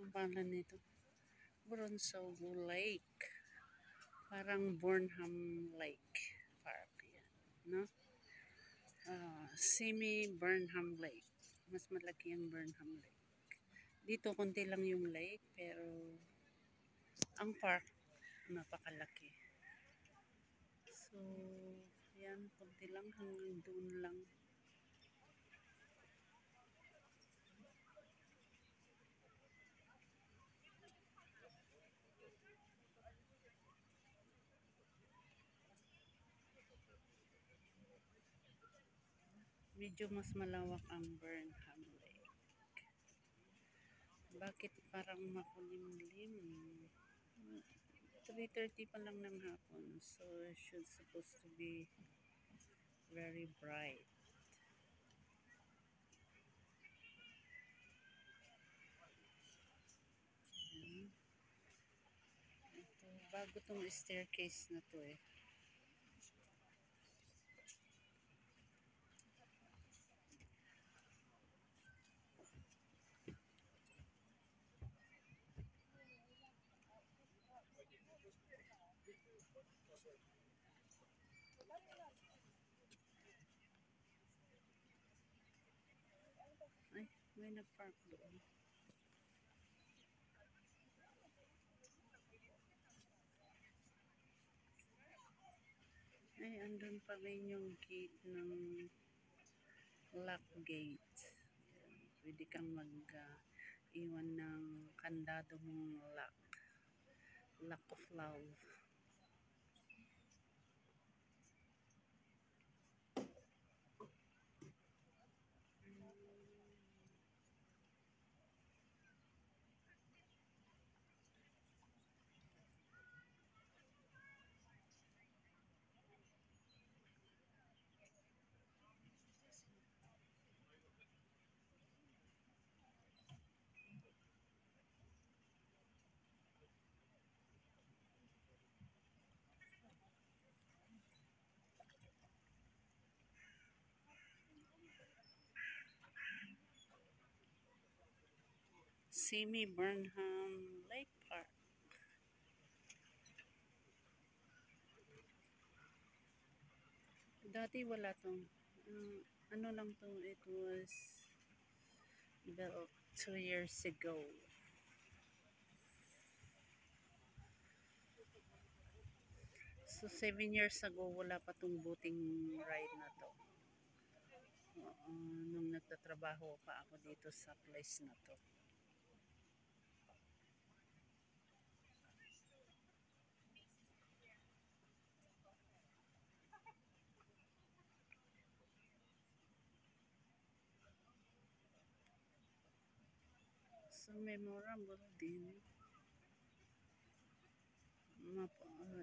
Ang pangalan nito? Bronsogo Lake. Parang Burnham Lake Park. Yan, no? Simi Burnham Lake. Mas malaki ang Burnham Lake. Dito, konti lang yung lake, pero ang park, napakalaki. So, yan, konti lang, hanggang doon lang. Medyo mas malawak ang Burnham Lake. Bakit parang makulimlim? 3:30 pa lang ng hapon, so it should supposed to be very bright. Yan. Ito, bago tong staircase na to eh. Ay, may nag-park doon. Ay, andun pa rin yung gate ng lock gate. Yan. Pwede kang mag-iwan ng kandado mong lock. Lock of love. Simi Burnham Lake Park. Dati wala tong, ano lang to, it was built 2 years ago. So 7 years ago, wala pa tong boating ride na to. Nung nagtatrabaho pa ako dito sa place na to. So memorable din.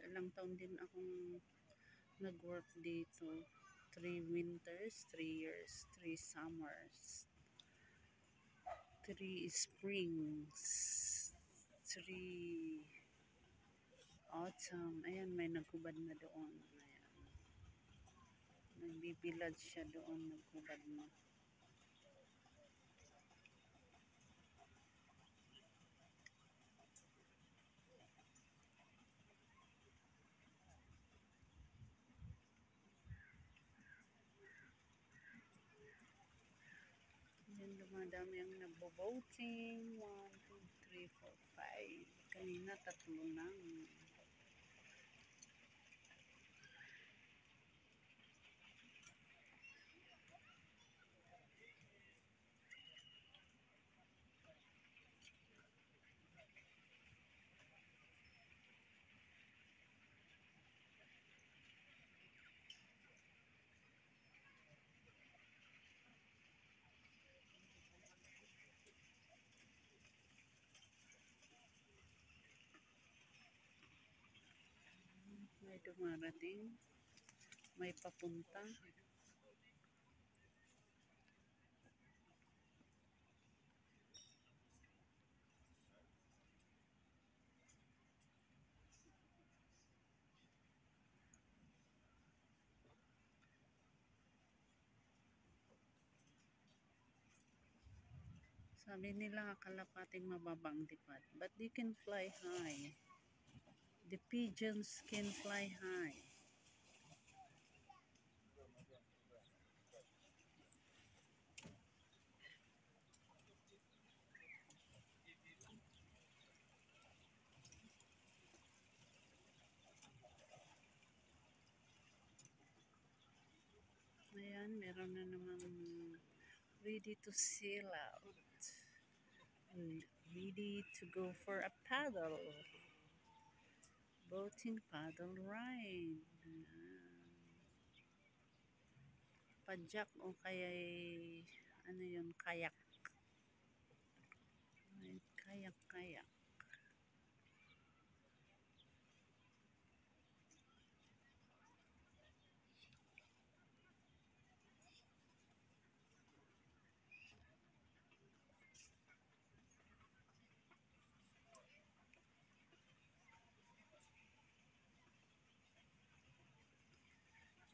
Ilang taon din akong nag-work dito. 3 winters, 3 years, 3 summers, 3 springs, 3 autumn. Ayan, may nagkubad na doon. Ayan. Nagbibilad siya doon, nagkubad na. Yan, dumadami ang nagbo-voting. 1, 2, 3, 4, 5. Kanina, 3 lang. May dumarating. May papunta. Sabi nila kalapating mababang lipad, but they can fly high. The pigeons can fly high. Ayan, meron na naman ready to sail out. And ready to go for a paddle. Boating paddle ride. Padjak o kaya ano yun, kayak. Kayak.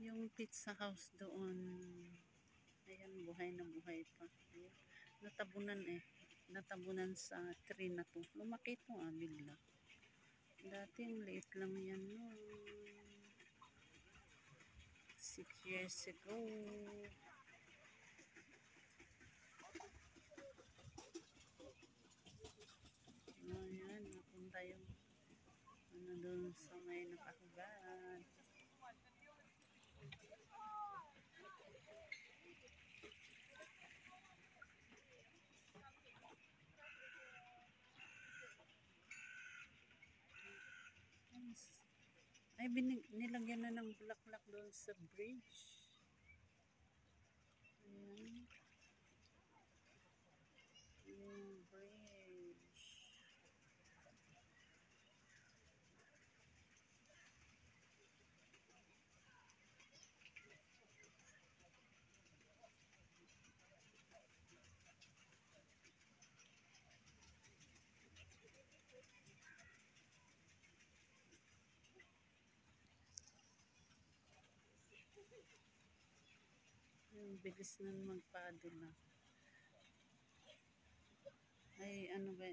Yung pizza house doon, ayan, buhay na buhay pa. Ayan, natabunan eh. Natabunan sa tree na to. Lumaki to bigla. Dati ang liit lang yan no. 6 years ago. Ayan, napunta yung ano doon sa may nakahubad. Ay, nilagyan na ng bulaklak doon sa bridge. Ayan. Yung bridge. Yung bilis na magpaddle na. Ay, ano ba?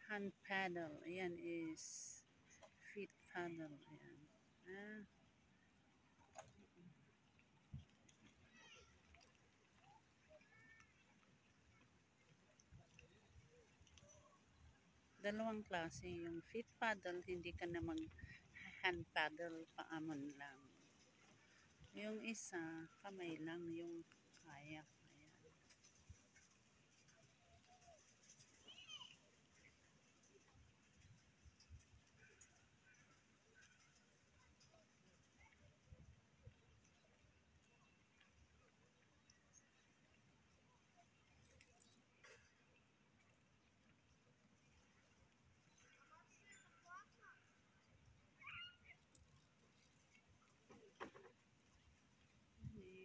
Hand paddle. Ayan is feet paddle. Ayan. Ah. Dalawang klase. Yung feet paddle, hindi ka na mag hand paddle, paamon lang. Yung isa, kamay lang, yung kayak. Ayan.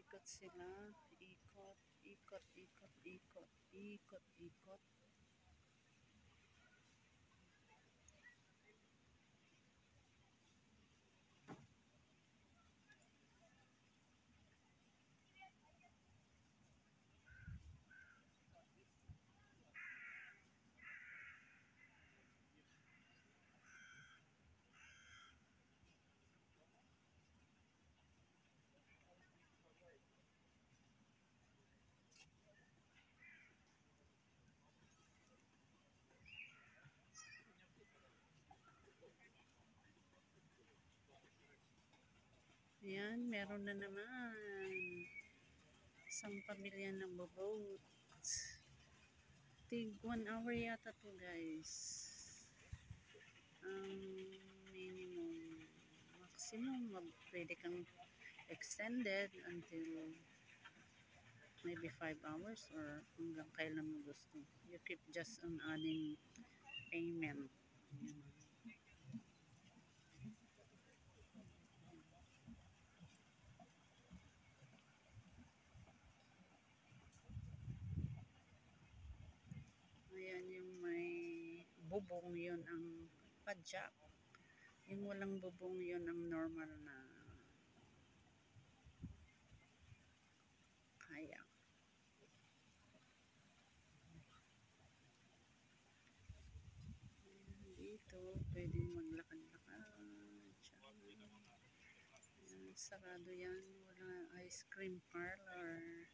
Ikot sila. Ikot. Ayan, meron na naman. Isang pamilya ng boat. Tig 1 hour yata to guys. Minimum. Maximum, pwede kang extended until maybe 5 hours or hanggang kailan mo gusto. You keep just on adding payment. Ayan yung may bubong, yun ang padjak. Yung walang bubong, yun ang normal na kayak. pwedeng maglakad-lakad. Yan, sarado yan. Wala ice cream parlor.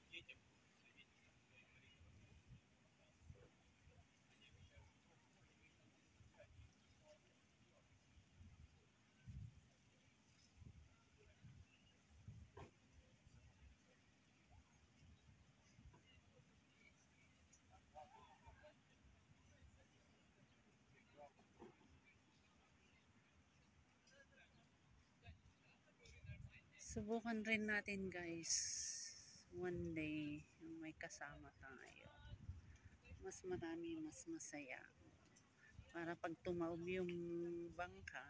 Subukan rin natin guys. One day, may kasama tayo. Mas marami, mas masaya. Para pag tumaob yung bangka,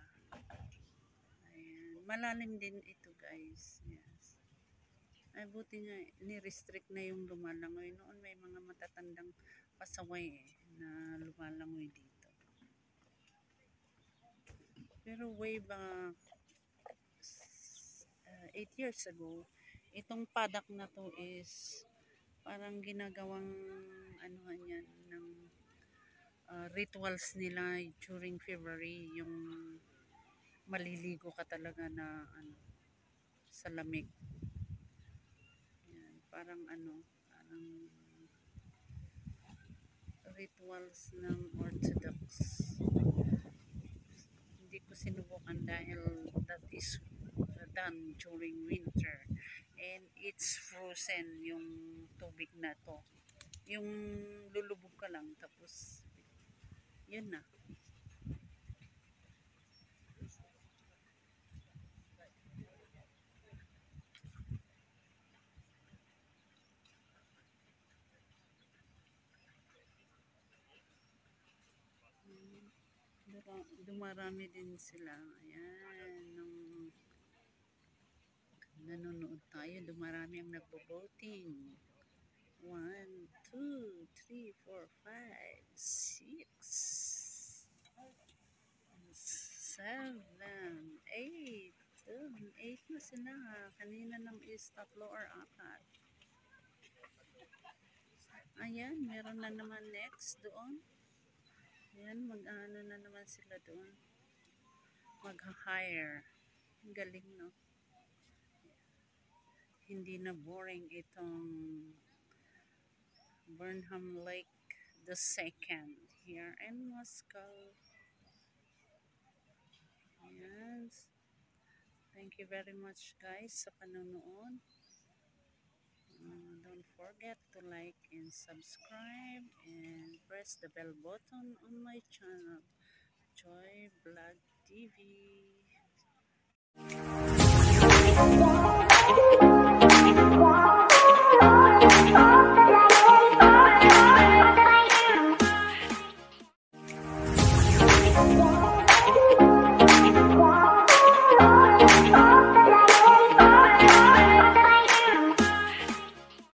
ayan, malalim din ito guys. Yes. Ay buti nga, ni-restrict na yung lumalangoy. Noon may mga matatandang pasaway na lumalangoy dito. Pero way back 8 years ago, itong padak na to is parang ginagawang ano yan ng rituals nila during February, yung maliligo ka talaga na ano, sa lamig. Yan, parang parang rituals ng Orthodox. Hindi ko sinubukan dahil that is done during winter and it's frozen yung tubig na to. Yung lulubog ka lang tapos yun na. Dumarami din sila. Ayan, nung nanonood tayo, dumarami ang nagbo-voting. 1, 2, 3, 4, 5, 6, 7, 8. 8 na sila. Kanina lang is 3 or 4. Ayan, meron na naman next doon. Ayan, mag-ano na naman sila doon. Mag-hire. Galing, no? Hindi na boring itong Burnham Lake the second here in Moscow. Yes. Thank you very much guys sa panonood. Don't forget to like and subscribe and press the bell button on my channel, Joy Vlog TV.